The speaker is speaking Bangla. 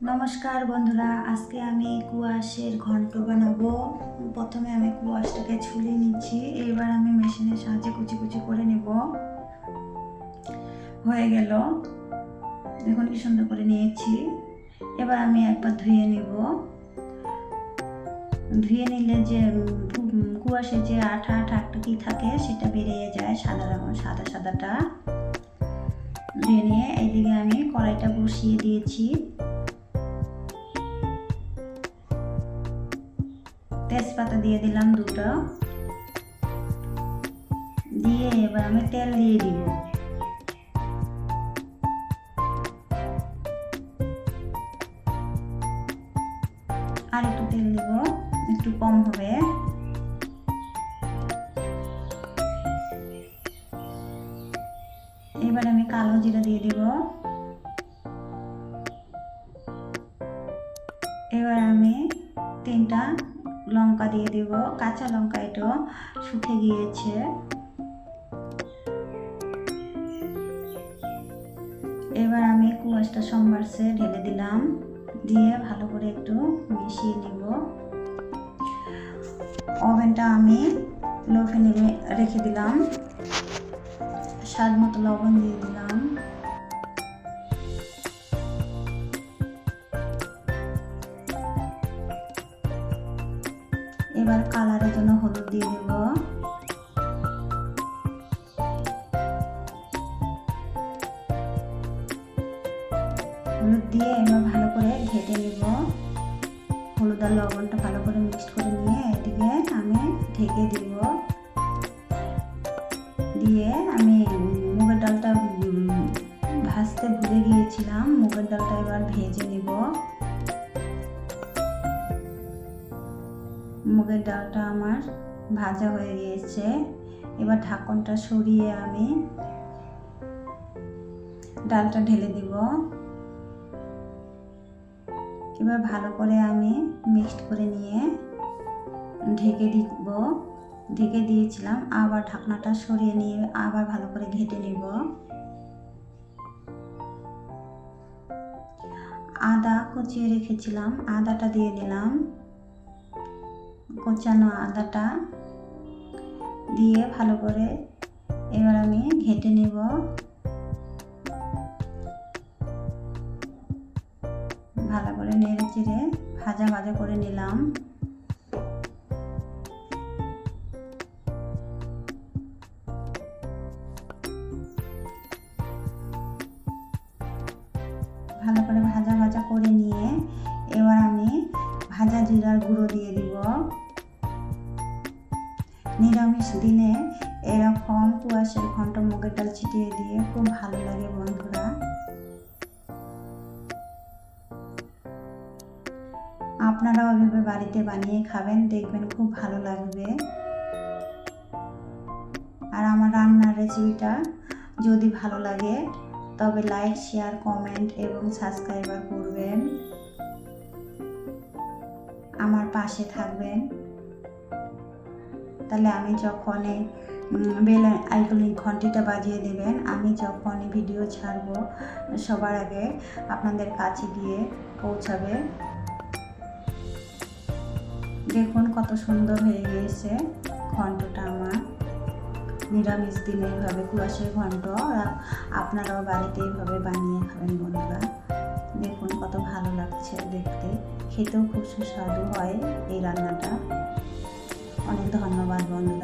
নমস্কার বন্ধুরা, আজকে আমি কুয়াশের ঘন্ট বানাবো। প্রথমে আমি কুয়াশটাকে ছুলে নিচ্ছি, এবার আমি মেশিনের সাহায্যে কুচি কুচি করে নেব। হয়ে গেল, দেখুন কি সুন্দর করে নিয়েছি। এবার আমি একবার ধুয়ে নেব। ধুয়ে নিলে যে কুয়াশে যে আঠা আঠা একটা কি থাকে সেটা বেরিয়ে যায়, সাদা সাদাটা। ধুয়ে নিয়ে এইদিকে আমি কড়াইটা বসিয়ে দিয়েছি। তেজপাতা দিয়ে দিলাম দুটো, দিয়ে এবার আমি তেল দিয়ে দিব। আর একটু তেল দিব, একটু কম হবে। এবার আমি কালো জিরা দিয়ে দিব। এবার আমি 3টা লঙ্কা দিয়ে দিব, কাঁচা লঙ্কা, এটা শুকিয়ে গিয়েছে। এবার আমি কুয়াশটা সম্বারসে ঢেলে দিলাম, দিয়ে ভালো করে একটু মিশিয়ে নেব। ওভেনটা আমি লো ফ্লেমে রেখে দিলাম। স্বাদ মতো লবণ দিয়ে দিলাম। এবার কালারের জন্য হলুদ দিয়ে দেব। হলুদ দিয়ে এবার ভালো করে ঘেটে নেব। হলুদ আর লবণটা ভালো করে মিক্সড করে নিয়ে এদিকে আমি ঢেকে দিব। দিয়ে আমি মুগের ডালটা ভাজতে ভুলে গিয়েছিলাম, মুগের ডালটা এবার ভেজে নেব। মুগের ডালটা আমার ভাজা হয়ে গিয়েছে। এবার ঢাকনটা সরিয়ে আমি ডালটা ঢেলে দিব। এবার ভালো করে আমি মিক্সড করে নিয়ে ঢেকে দিব। ঢেকে দিয়েছিলাম, আবার ঢাকনাটা সরিয়ে নিয়ে আবার ভালো করে ঘেটে নেব। আদা কুচিয়ে রেখেছিলাম, আদাটা দিয়ে দিলাম। কোচানো আদাটা দিয়ে ভালো করে এবার আমি ঘেটে নেব। ভালো করে নেড়ে চেড়ে ভাজা ভাজা করে নিলাম। ভালো করে ভাজা ভাজা করে নিয়ে এবার আমি ভাজা জিরার গুঁড়ো দিয়ে দিব। নিরামিষ দিনে এরকম কুয়াশার ঘন্ট মুগের ডাল ছিটিয়ে দিয়ে খুব ভালো লাগে বন্ধুরা। আপনারাও এভাবে বাড়িতে বানিয়ে খাবেন, দেখবেন খুব ভালো লাগবে। আর আমার রান্নার রেসিপিটা যদি ভালো লাগে তবে লাইক, শেয়ার, কমেন্ট এবং সাবস্ক্রাইবার করবেন, আমার পাশে থাকবেন। তাহলে আমি যখনই বেল আইকনের ঘন্টিটা বাজিয়ে দেবেন, আমি যখনই ভিডিও ছাড়বো সবার আগে আপনাদের কাছে গিয়ে পৌঁছাবে। দেখুন কত সুন্দর হয়ে গিয়েছে ঘন্টটা আমার। নিরামিষ দিনে এইভাবে কুয়াশার ঘন্ট আপনারাও বাড়িতে এইভাবে বানিয়ে খাবেন বন্ধুরা। দেখুন কত ভালো লাগছে দেখতে, খেতেও খুব সুস্বাদু হয় এই রান্নাটা। অনেক ধন্যবাদ বন্ধুরা।